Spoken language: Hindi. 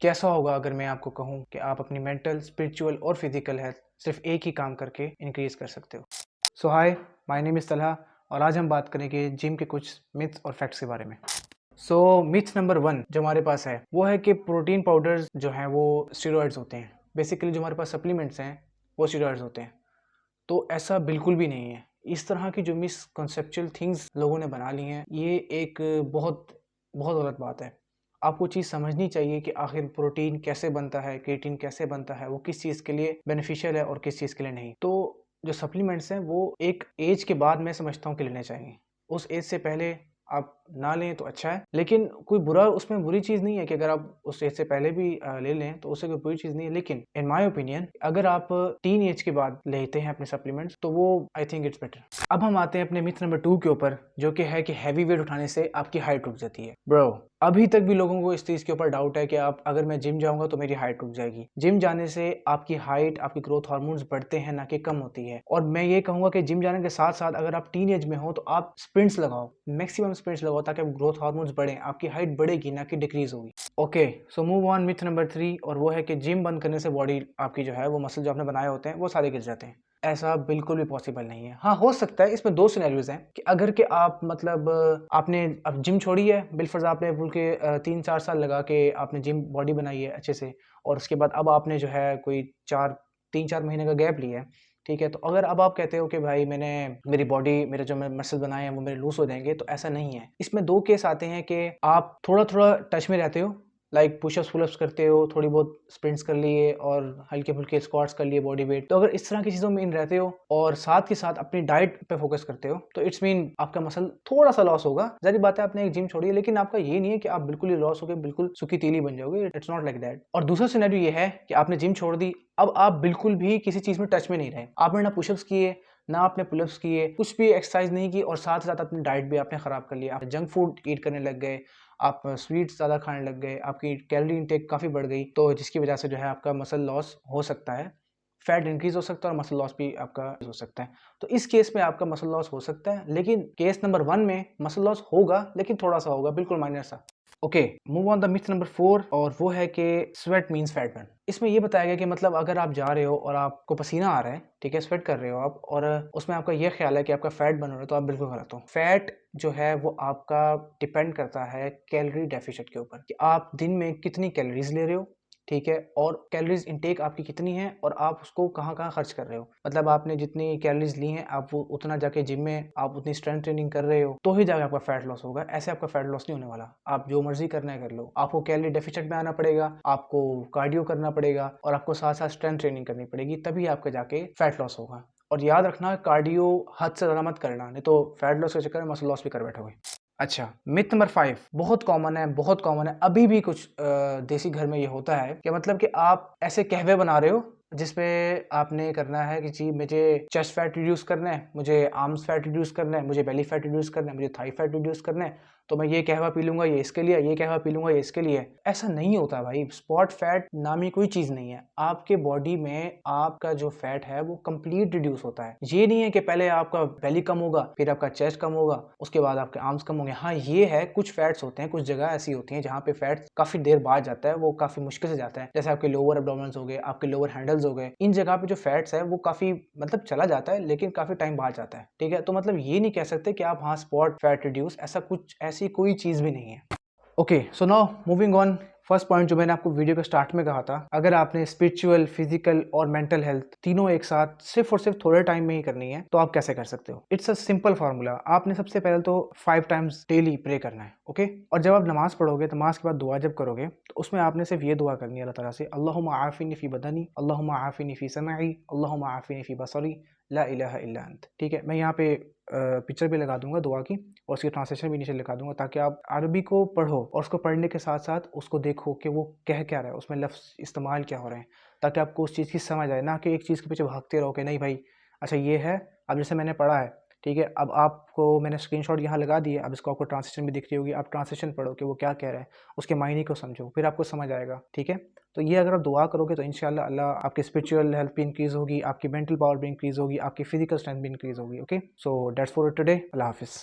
कैसा होगा अगर मैं आपको कहूँ कि आप अपनी मेंटल, स्पिरिचुअल और फिजिकल हेल्थ सिर्फ एक ही काम करके इंक्रीज कर सकते हो। सो हाय, माय नेम इज़ तलहा और आज हम बात करेंगे जिम के कुछ मिथ्स और फैक्ट्स के बारे में। सो मिथ नंबर 1 जो हमारे पास है वो है कि प्रोटीन पाउडर्स जो हैं वो स्टेरॉइड्स होते हैं। बेसिकली जो हमारे पास सप्लीमेंट्स हैं वो स्टेरॉइड्स होते हैं। तो ऐसा बिल्कुल भी नहीं है। इस तरह की जो मिसकंसेप्चुअल थिंग्स लोगों ने बना ली हैं, ये एक बहुत बहुत गलत बात है। आपको चीज़ समझनी चाहिए कि आखिर प्रोटीन कैसे बनता है, क्रिएटिन कैसे बनता है, वो किस चीज़ के लिए बेनिफिशियल है और किस चीज़ के लिए नहीं। तो जो सप्लीमेंट्स हैं वो एक एज के बाद मैं समझता हूँ कि लेने चाहिए। उस एज से पहले आप ना लें तो अच्छा है, लेकिन कोई बुरा उसमें बुरी चीज़ नहीं है कि अगर आप उस एज से पहले भी ले लें तो उससे कोई बुरी चीज़ नहीं है। लेकिन इन माय ओपिनियन अगर आप टीन एज के बाद लेते हैं अपने सप्लीमेंट्स तो वो आई थिंक इट्स बेटर। अब हम आते हैं अपने मिथ नंबर 2 के ऊपर, जो कि है कि हैवी वेट उठाने से आपकी हाइट रुक जाती है। ब्रो, अभी तक भी लोगों को इस चीज़ के ऊपर डाउट है कि आप अगर मैं जिम जाऊंगा तो मेरी हाइट रुक जाएगी। जिम जाने से आपकी हाइट, आपकी ग्रोथ हार्मोन्स बढ़ते हैं, ना कि कम होती है। और मैं ये कहूंगा कि जिम जाने के साथ साथ अगर आप टीन एज में हो तो आप स्प्रिंट्स लगाओ, मैक्सिमम स्प्रिंट्स लगाओ, ताकि ग्रोथ हार्मोन्स बढ़े, आपकी हाइट बढ़ेगी ना कि डिक्रीज होगी। Okay, so move on myth number 3, और वो है कि जिम बंद करने से बॉडी आपकी जो है वो मसल जो आपने बनाए होते हैं वो सारे गिर जाते हैं। ऐसा बिल्कुल भी पॉसिबल नहीं है। हाँ, हो सकता है। इसमें 2 सिनेरियोज हैं कि अगर कि आप मतलब आपने अब जिम छोड़ी है, बिलफर्ज आपने बोल के 3-4 साल लगा के आपने जिम बॉडी बनाई है अच्छे से, और उसके बाद अब आपने जो है कोई 3-4 महीने का गैप लिया है, ठीक है। तो अगर अब आप कहते हो कि भाई मैंने मेरी बॉडी, मेरे जो मैं मसल बनाए हैं वो मेरे लूज हो जाएंगे, तो ऐसा नहीं है। इसमें 2 केस आते हैं कि आप थोड़ा थोड़ा टच में रहते हो, लाइक पुशअप्स पुलअप्स करते हो, थोड़ी बहुत स्प्रिंट्स कर लिए और हल्के फुल्के स्क्वाट्स कर लिए बॉडी वेट। तो अगर इस तरह की चीज़ों में इन रहते हो और साथ के साथ अपनी डाइट पे फोकस करते हो तो इट्स मीन आपका मसल थोड़ा सा लॉस होगा। जारी बात है, आपने एक जिम छोड़ी है, लेकिन आपका ये नहीं है कि आप बिल्कुल ही लॉस होकर बिल्कुल सूखी तीली बन जाओगे। It's not like that. और दूसरा सिनेरियो ये है कि आपने जिम छोड़ दी, अब आप बिल्कुल भी किसी चीज़ में टच में नहीं रहे। आपने ना पुशअप्स किए, ना आपने पुलअप्स किए, कुछ भी एक्सरसाइज नहीं की, और साथ साथ अपनी डाइट भी आपने खराब कर लिया। आप जंक फूड ईट करने लग गए, आप स्वीट्स ज़्यादा खाने लग गए, आपकी कैलोरी इंटेक काफ़ी बढ़ गई, तो जिसकी वजह से जो है आपका मसल लॉस हो सकता है, फैट इंक्रीज हो सकता है और मसल लॉस भी आपका हो सकता है। तो इस केस में आपका मसल लॉस हो सकता है, लेकिन केस नंबर 1 में मसल लॉस होगा, लेकिन थोड़ा सा होगा, बिल्कुल माइनर सा। Okay, move on the myth number 4, और वो है कि स्वेट मीन्स फैट बर्न। इसमें ये बताया गया कि मतलब अगर आप जा रहे हो और आपको पसीना आ रहा है, ठीक है, स्वेट कर रहे हो आप, और उसमें आपका ये ख्याल है कि आपका फैट बन रहा है, तो आप बिल्कुल गलत हो। फैट जो है वो आपका डिपेंड करता है कैलोरी डेफिशिएंट के ऊपर, कि आप दिन में कितनी कैलोरीज ले रहे हो, ठीक है, और कैलोरीज इनटेक आपकी कितनी है और आप उसको कहाँ कहाँ खर्च कर रहे हो। मतलब आपने जितनी कैलोरीज ली हैं, आप वो उतना जाके जिम में आप उतनी स्ट्रेंथ ट्रेनिंग कर रहे हो, तो ही जाके आपका फैट लॉस होगा। ऐसे आपका फैट लॉस नहीं होने वाला। आप जो मर्जी करना है कर लो, आपको कैलोरी डेफिशिएंट में आना पड़ेगा, आपको कार्डियो करना पड़ेगा, और आपको साथ साथ स्ट्रेंथ ट्रेनिंग करनी पड़ेगी, तभी आपका जाके फैट लॉस होगा। और याद रखना, कार्डियो हद से ज़्यादा मत करना, नहीं तो फैट लॉस के चक्कर में मसल लॉस भी कर बैठोगे। अच्छा, मिथ नंबर 5 बहुत कॉमन है, बहुत कॉमन है। अभी भी कुछ देसी घर में ये होता है कि मतलब कि आप ऐसे कहवे बना रहे हो जिसमें आपने करना है कि जी मुझे चेस्ट फैट रिड्यूस करना है, मुझे आर्म्स फैट रिड्यूस करना है, मुझे बेली फैट रिड्यूस करना है, मुझे थाई फैट रिड्यूस करना है, तो मैं ये कहवा पी लूंगा, ये इसके लिए, ये कहवा पी लूंगा, ये इसके लिए। ऐसा नहीं होता भाई। स्पॉट फैट नामी कोई चीज नहीं है। आपके बॉडी में आपका जो फैट है वो कंप्लीट रिड्यूस होता है। ये नहीं है कि पहले आपका बेली कम होगा, फिर आपका चेस्ट कम होगा, उसके बाद आपके आर्म्स कम होंगे। हाँ, ये है, कुछ फैट्स होते हैं, कुछ जगह ऐसी होती हैं जहाँ पे फैट काफी देर बाद जाता है, वो काफी मुश्किल से जाता है, जैसे आपके लोअर एब्डोमेन्स हो गए, आपके लोअर हैंडल्स हो गए। इन जगह पे जो फैट्स है वो काफी मतलब चला जाता है, लेकिन काफी टाइम बाद जाता है, ठीक है। तो मतलब ये नहीं कह सकते कि आप हाँ स्पॉट फैट रिड्यूस, ऐसा कुछ, ऐसी कोई चीज भी नहीं है। Okay, so now moving on. First point जो मैंने आपको वीडियो के स्टार्ट में कहा था, अगर आपने स्पिरिचुअल, फिजिकल और मेंटल हेल्थ तीनों एक साथ सिर्फ और सिर्फ थोड़े टाइम में ही करनी है, तो आप कैसे कर सकते हो। It's a simple formula. आपने सबसे पहले तो 5 टाइम्स डेली प्रे करना है, ओके। और जब आप नमाज पढ़ोगे, नमाज के बाद दुआ जब करोगे, तो उसमें आपने सिर्फ ये दुआ करनी है अल्लाह ताला से, अल्लाहुम्मा आफिनी फी बदनी, अल्लाहुम्मा आफिनी फी समई, अल्लाहुम्मा आफिनी फी बसरी, ला इलाहा इल्ला अंत। ठीक है, मैं यहाँ पे पिक्चर भी लगा दूंगा दुआ की, और उसकी ट्रांसलेशन भी नीचे लिखा दूंगा, ताकि आप अरबी को पढ़ो और उसको पढ़ने के साथ साथ उसको देखो कि वो कह क्या रहा है, उसमें लफ्ज़ इस्तेमाल क्या हो रहे हैं, ताकि आपको उस चीज़ की समझ आए, ना कि एक चीज़ के पीछे भागते रहो कि नहीं भाई अच्छा ये है। अब जैसे मैंने पढ़ा है, ठीक है, अब आपको मैंने स्क्रीनशॉट यहाँ लगा दिया, अब इसको आपको ट्रांसलेशन भी दिख रही होगी, आप ट्रांसलेशन पढ़ो कि वो क्या कह रहा है, उसके मायने को समझो, फिर आपको समझ आएगा, ठीक है। तो ये अगर आप दुआ करोगे तो इंशाल्लाह अल्लाह आपकी स्पिरिचुअल हेल्थ भी इंक्रीज़ होगी, आपकी मेंटल पावर भी इंक्रीज़ होगी, आपकी फिजिकल स्ट्रेंथ भी इंक्रीज़ होगी। Okay, so that's for today. अल्लाह हाफिज़।